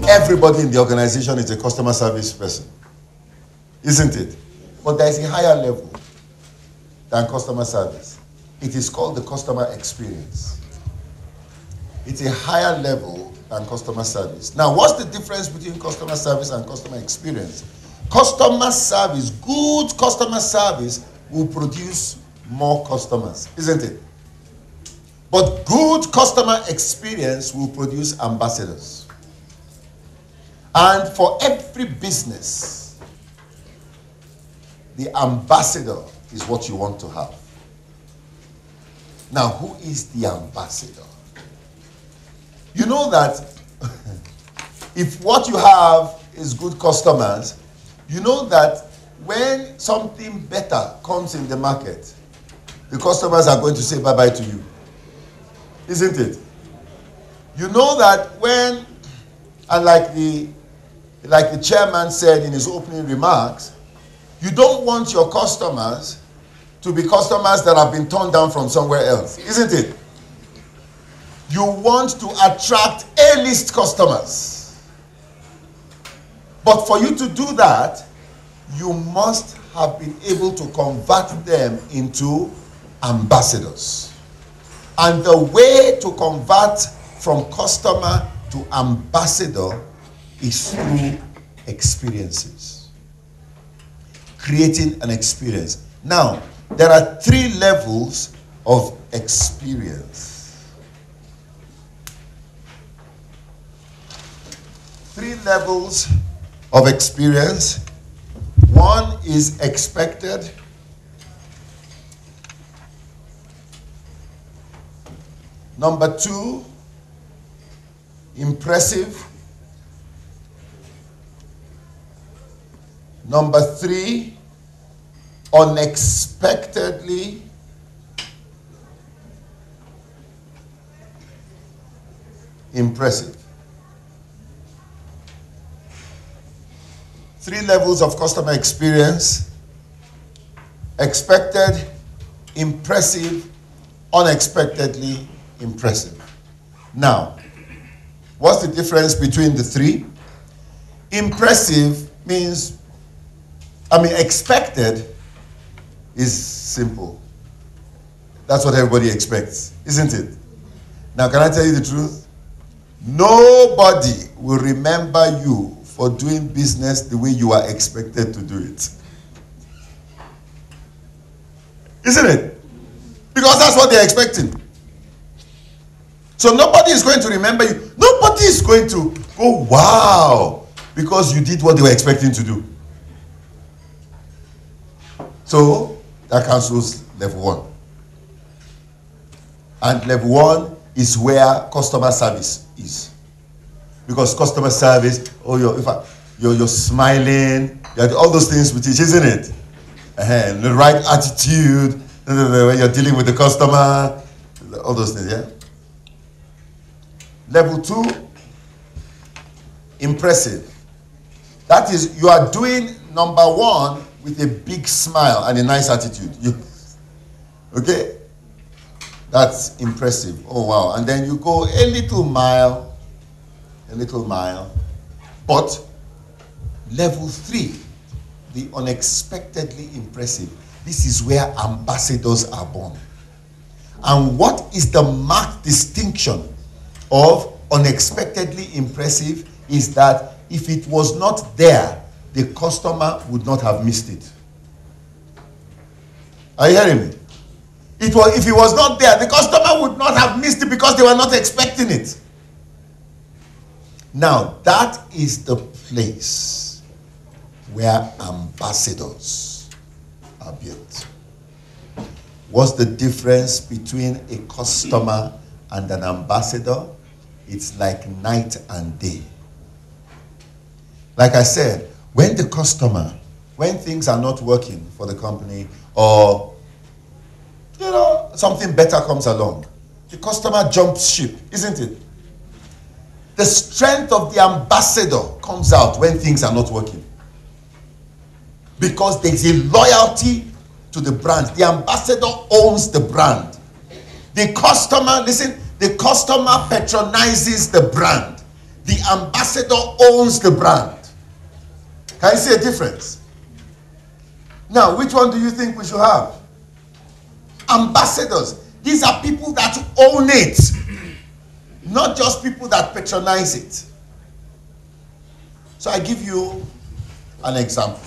Everybody in the organization is a customer service person, isn't it? But there is a higher level than customer service. It is called the customer experience. It's a higher level than customer service. Now, what's the difference between customer service and customer experience? Customer service, good customer service will produce more customers, isn't it? But good customer experience will produce ambassadors. And for every business, the ambassador is what you want to have. Now, who is the ambassador? You know that if what you have is good customers, you know that when something better comes in the market, the customers are going to say bye-bye to you. Isn't it? You know that when, and like the chairman said in his opening remarks, you don't want your customers to be customers that have been turned down from somewhere else, isn't it? You want to attract A-list customers. But for you to do that, you must have been able to convert them into ambassadors. And the way to convert from customer to ambassador is through experiences. Creating an experience. Now, there are 3 levels of experience. 3 levels of experience. 1 is expected. Number 2, impressive. Number 3, unexpectedly impressive. 3 levels of customer experience: expected, impressive, unexpectedly impressive. Now, what's the difference between the 3? Impressive means, expected is simple. That's what everybody expects, isn't it? Now, can I tell you the truth? Nobody will remember you for doing business the way you are expected to do it. Isn't it? Because that's what they're expecting. So nobody is going to remember you. Nobody is going to go, wow, because you did what they were expecting to do. So that cancels level 1. And level 1 is where customer service is. Because customer service, you're smiling, all those things with it, isn't it? The right attitude, when you're dealing with the customer, all those things, yeah? Level 2, impressive. That is, you are doing number 1 with a big smile and a nice attitude. Okay? That's impressive. Oh, wow. And then you go a little mile. But level 3, the unexpectedly impressive. This is where ambassadors are born. And what is the marked distinction of unexpectedly impressive is that if it was not there, the customer would not have missed it. Are you hearing me? If it was not there, the customer would not have missed it because they were not expecting it. Now, that is the place where ambassadors are built. What's the difference between a customer and an ambassador? It's like night and day. Like I said, when things are not working for the company, or something better comes along, the customer jumps ship, isn't it? The strength of the ambassador comes out when things are not working. Because there is a loyalty to the brand. The ambassador owns the brand. The customer, listen, the customer patronizes the brand. The ambassador owns the brand. Can you see a difference? Now, which one do you think we should have? Ambassadors. These are people that own it. Not just people that patronize it. So I give you an example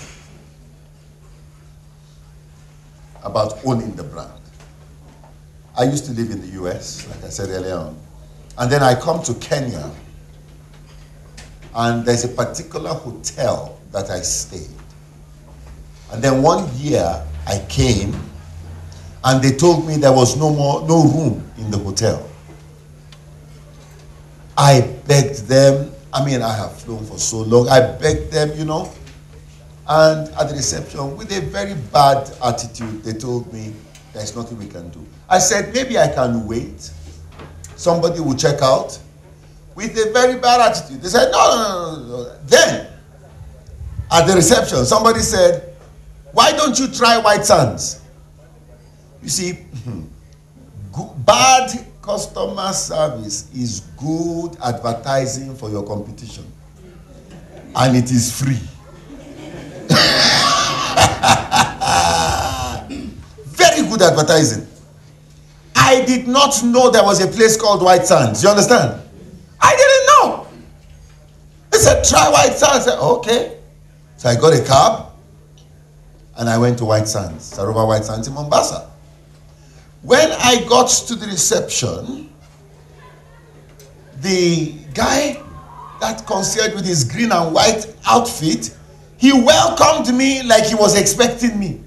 about owning the brand. I used to live in the US, like I said earlier on. And then I come to Kenya, and there's a particular hotel that I stayed. And then one year I came, and they told me there was no room in the hotel. I begged them. I mean, I have flown for so long. I begged them, you know. And at the reception, with a very bad attitude, they told me, there's nothing we can do. I said, maybe I can wait. Somebody will check out. With a very bad attitude. They said, no. Then, at the reception, somebody said, why don't you try Whitesands? You see, bad customer service is good advertising for your competition. And it is free. Very good advertising. I did not know there was a place called Whitesands. You understand? I didn't know. They said, try Whitesands. I said, okay. So I got a cab and I went to Whitesands, Sarova Whitesands in Mombasa. When I got to the reception, the guy that concierge with his green and white outfit, he welcomed me like he was expecting me.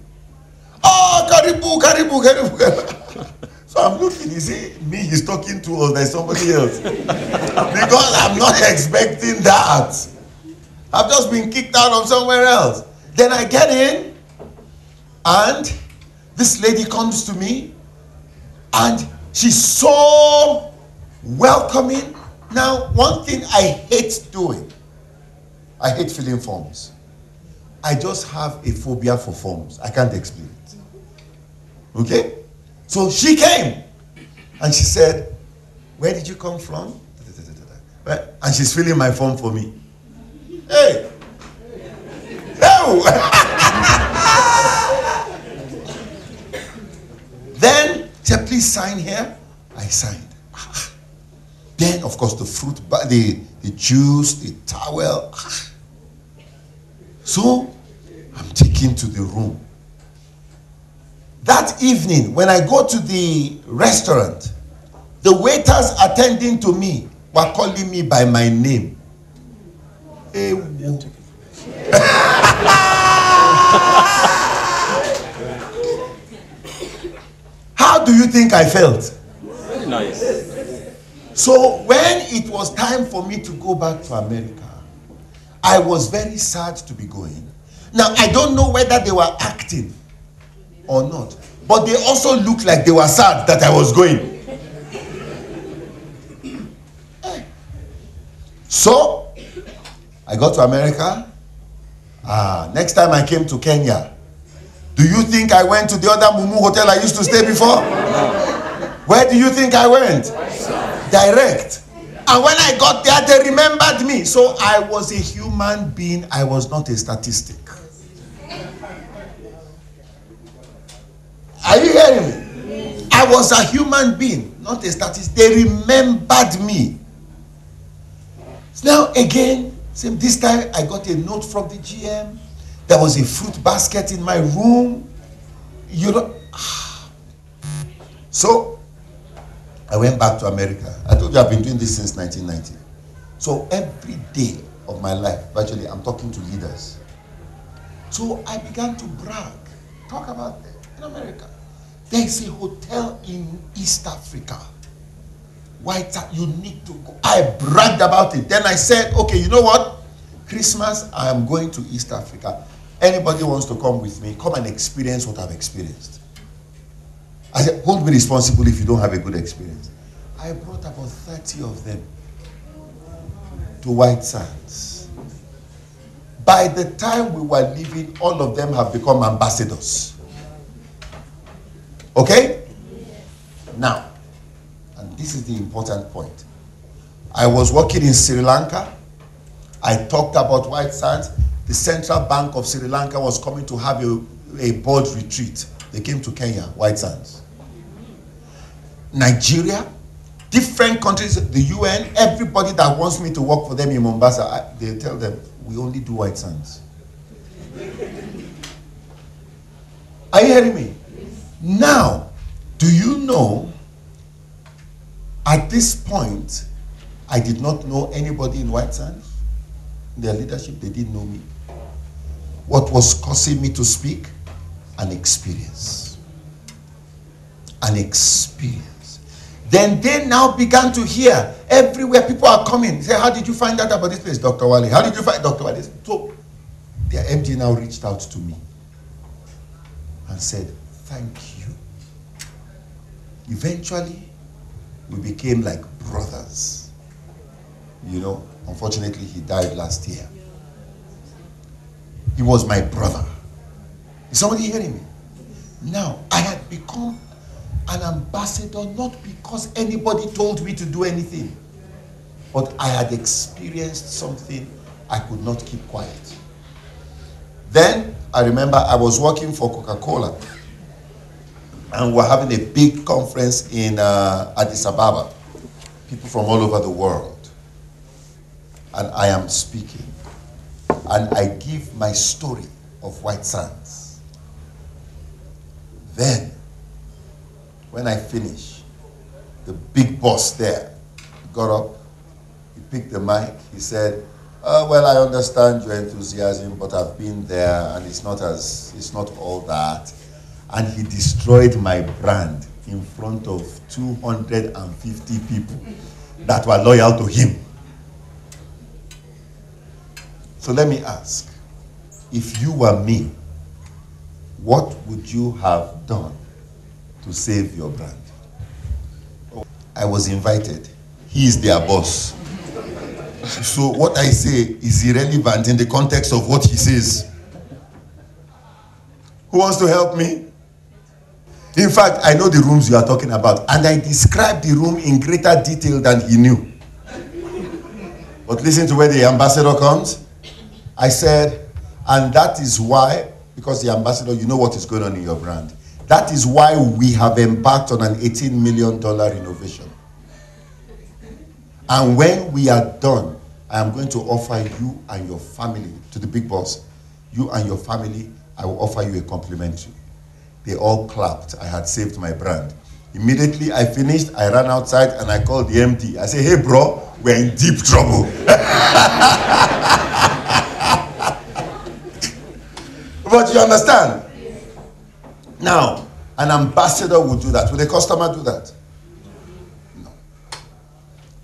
Oh, karibu, karibu, karibu. So I'm looking, is it me he's talking to, or there's somebody else? Because I'm not expecting that. I've just been kicked out of somewhere else. Then I get in, and this lady comes to me, and she's so welcoming. Now, one thing I hate doing, I hate filling forms. I just have a phobia for forms. I can't explain it. Okay? So she came, and she said, where did you come from? And she's filling my form for me. Hey! Then, she said, please sign here. I signed. Then, of course, the fruit, the juice, the towel. So, I'm taken to the room. That evening, when I go to the restaurant, the waiters attending to me were calling me by my name. How do you think I felt? Very nice. So when it was time for me to go back to America, I was very sad to be going. Now, I don't know whether they were acting or not, but they also looked like they were sad that I was going. So, I got to America. Next time I came to Kenya, do you think I went to the other Mumu hotel I used to stay before? Where do you think I went? Direct. And when I got there, they remembered me. So I was a human being. I was not a statistic. Are you hearing me? I was a human being, not a statistic. They remembered me. Now again, same, this time I got a note from the GM. There was a fruit basket in my room. You know. So I went back to America. I told you I've been doing this since 1990. So every day of my life, virtually, I'm talking to leaders. So I began to brag, talk about it in America. There's a hotel in East Africa. You need to go. I bragged about it. Then I said, okay, you know what? Christmas, I am going to East Africa. Anybody wants to come with me, come and experience what I've experienced. I said, hold me responsible if you don't have a good experience. I brought about 30 of them. to White Sands. By the time we were leaving, all of them have become ambassadors. Okay? Now, and this is the important point. I was working in Sri Lanka. I talked about White Sands. The Central Bank of Sri Lanka was coming to have a board retreat. They came to Kenya, White Sands. Nigeria, different countries, the UN, everybody that wants me to work for them in Mombasa, they tell them, we only do White Sands. Are you hearing me? Now, do you know, at this point, I did not know anybody in White Sands. Their leadership, they didn't know me. What was causing me to speak? An experience. An experience. Then they now began to hear everywhere people are coming. Say, how did you find out about this place, Dr. Wale? How did you find Dr. Wale? So their MD now reached out to me and said, thank you. Eventually, we became like brothers. You know, unfortunately, he died last year. He was my brother. Is somebody hearing me? Now, I had become an ambassador not because anybody told me to do anything, but I had experienced something I could not keep quiet. Then, I remember I was working for Coca-Cola, and we're having a big conference in Addis Ababa. People from all over the world. And I am speaking. And I give my story of White Sands. Then, when I finish, the big boss there got up, he picked the mic, he said, well, I understand your enthusiasm, but I've been there and it's not all that. And he destroyed my brand in front of 250 people that were loyal to him. So let me ask, if you were me, what would you have done to save your brand? I was invited. He is their boss. So what I say is irrelevant in the context of what he says. Who wants to help me? In fact, I know the rooms you are talking about, and I described the room in greater detail than he knew. But listen to where the ambassador comes. I said, and that is why, because the ambassador, you know what is going on in your brand. That is why we have embarked on an $18 million renovation. And when we are done, I am going to offer you and your family, to the big boss, you and your family, I will offer you a complimentary. They all clapped. I had saved my brand. Immediately I finished, I ran outside and I called the MD. I said, hey bro, we're in deep trouble. But you understand? Now, an ambassador would do that. Would a customer do that? No.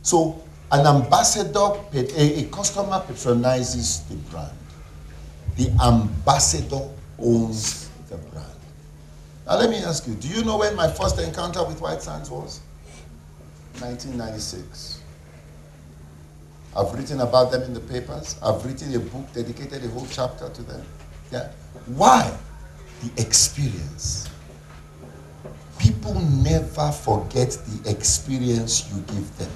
So, an ambassador, a customer patronizes the brand. The ambassador owns the brand. Now let me ask you, do you know when my first encounter with White Sands was? 1996. I've written about them in the papers. I've written a book, dedicated a whole chapter to them. Yeah. Why? The experience. People never forget the experience you give them.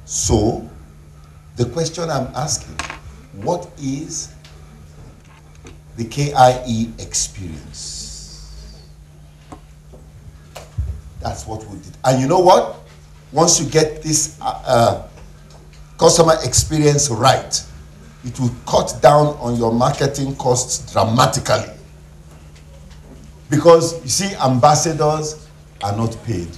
So, the question I'm asking, what is the KIE experience? That's what we did. And you know what? Once you get this customer experience right, it will cut down on your marketing costs dramatically. Because, you see, ambassadors are not paid.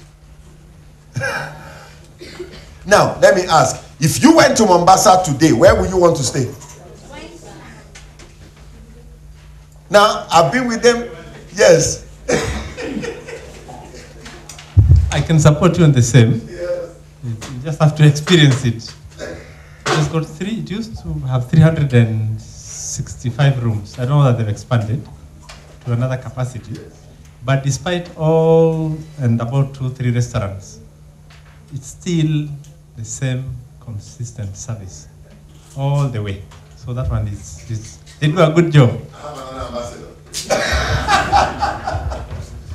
Now, let me ask, if you went to Mombasa today, where would you want to stay? Now, I've been with them, yes. I can support you on the same. Yes. You just have to experience it. It used to have 365 rooms. I don't know that they've expanded to another capacity. But despite all, and about 2-3 restaurants, it's still the same consistent service all the way. So that one is they do a good job.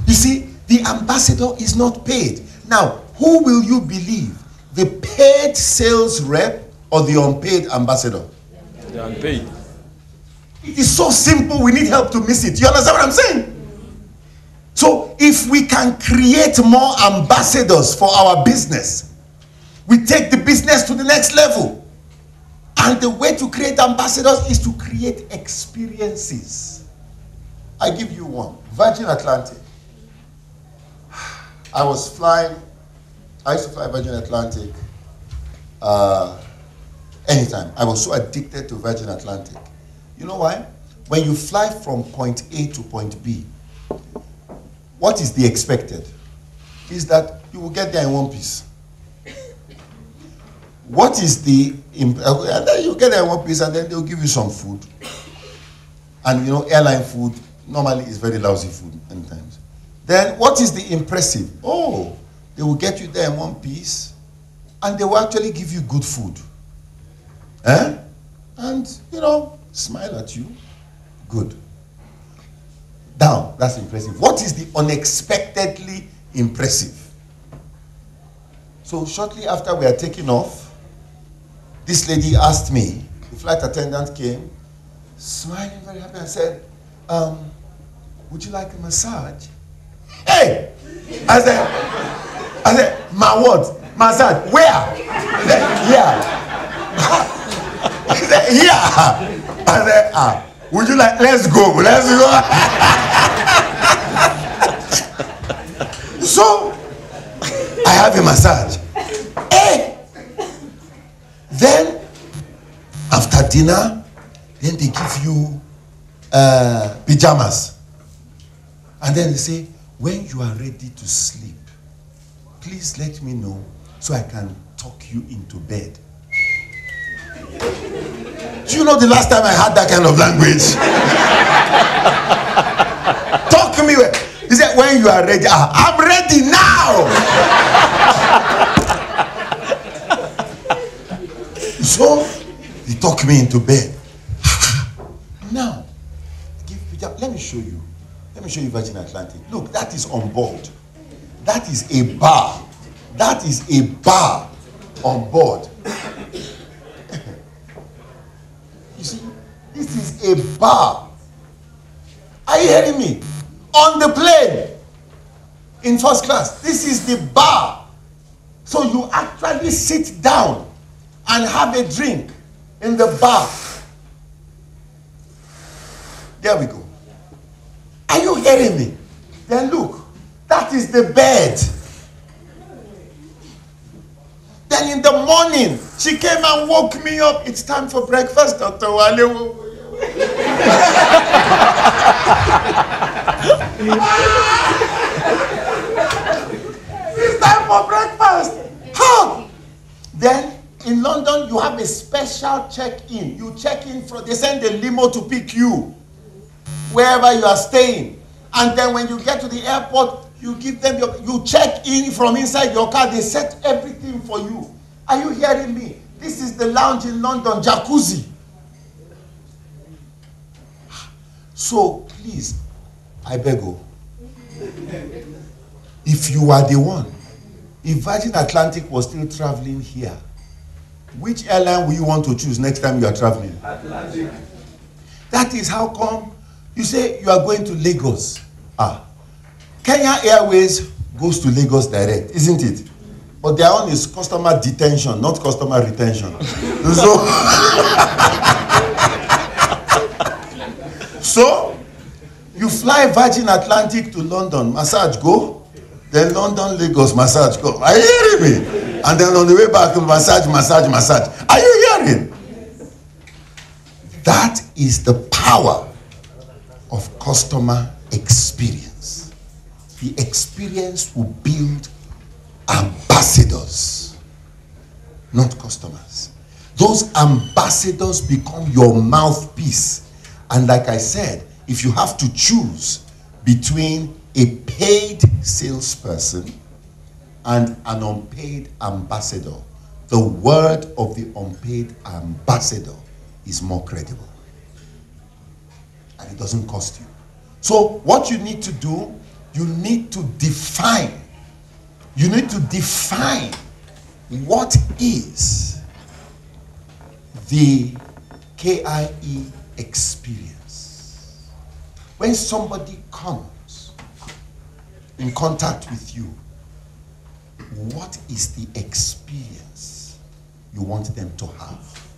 You see, the ambassador is not paid. Now, who will you believe? The paid sales rep or the unpaid ambassador? The unpaid. It is so simple, we need help to miss it. You understand what I'm saying? So, if we can create more ambassadors for our business, we take the business to the next level. And the way to create ambassadors is to create experiences. I give you one. Virgin Atlantic. I used to fly Virgin Atlantic anytime. I was so addicted to Virgin Atlantic. You know why? When you fly from point A to point B, what is the expected? Is that you will get there in one piece. What is the, and then you get there in one piece and then they'll give you some food. And you know, airline food normally is very lousy food many times. Then what is the impressive? Oh, they will get you there in one piece and they will actually give you good food. And, you know, smile at you. Good. Down, that's impressive. What is the unexpectedly impressive? So shortly after we are taking off, this lady asked me, the flight attendant came, smiling very happy and said, would you like a massage? Hey! I said, my what? Massage? Where? He said, here. He said, here. I said, would you like, let's go. So, I have a massage. Hey! Then, after dinner, then they give you pajamas. And then they say, when you are ready to sleep, please let me know so I can talk you into bed. Do you know the last time I had that kind of language? Talk to me. He said, when you are ready, I'm ready now. So, he talked me into bed. Now, let me show you. Let me show you Virgin Atlantic. Look, that is on board. That is a bar. That is a bar on board. You see, this is a bar. Are you hearing me? On the plane, in first class, this is the bar. So you actually sit down and have a drink in the bar. There we go. Are you hearing me? Then look, that is the bed. Then in the morning, she came and woke me up. It's time for breakfast, Dr. Wale. It's time for breakfast. How? Then in London, you have a special check-in. You check in from, they send a limo to pick you wherever you are staying. And then when you get to the airport, you give them you check in from inside your car. They set everything for you. Are you hearing me? This is the lounge in London, jacuzzi. So please, I beg you, if you are the one, if Virgin Atlantic was still traveling here, which airline will you want to choose next time you are traveling? Atlantic. That is how come you say you are going to Lagos. Kenya Airways goes to Lagos direct, isn't it? But their own is customer detention, not customer retention. So you fly Virgin Atlantic to London, massage go, then London, Lagos, massage go. Are you hearing me? And then on the way back, massage. Are you hearing? That is the power of customer experience. The experience will build ambassadors, not customers. Those ambassadors become your mouthpiece. And like I said, if you have to choose between a paid salesperson and an unpaid ambassador, the word of the unpaid ambassador is more credible. And it doesn't cost you. So what you need to do, you need to define. You need to define what is the KIE experience. When somebody comes in contact with you, what is the experience you want them to have?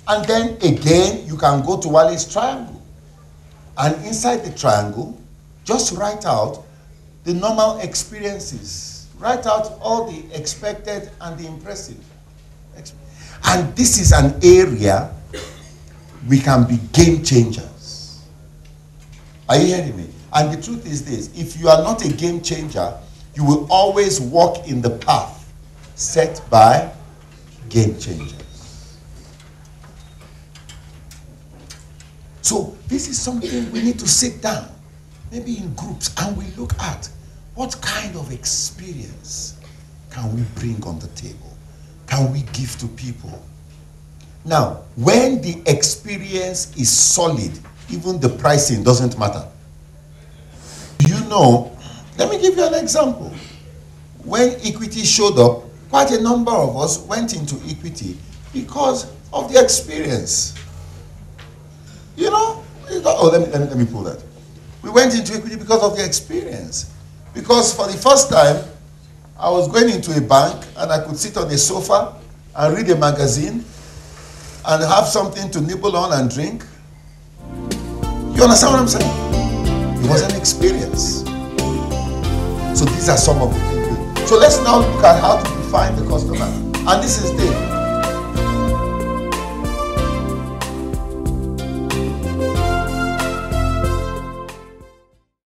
And then again, you can go to Wale's triangle. And inside the triangle, just write out the normal experiences. Write out all the expected and the impressive. And this is an area we can be game changers. Are you hearing me? And the truth is this: if you are not a game changer, you will always walk in the path set by game changers. So this is something we need to sit down, maybe in groups, and we look at what kind of experience can we bring on the table, can we give to people. Now, when the experience is solid, even the pricing doesn't matter. You know, let me give you an example. When equity showed up, quite a number of us went into equity because of the experience. You know, let me pull that. We went into equity because of the experience. Because for the first time, I was going into a bank and I could sit on a sofa and read a magazine and have something to nibble on and drink. You understand what I'm saying? It was an experience. So these are some of the things. So let's now look at how to define the customer. And this is the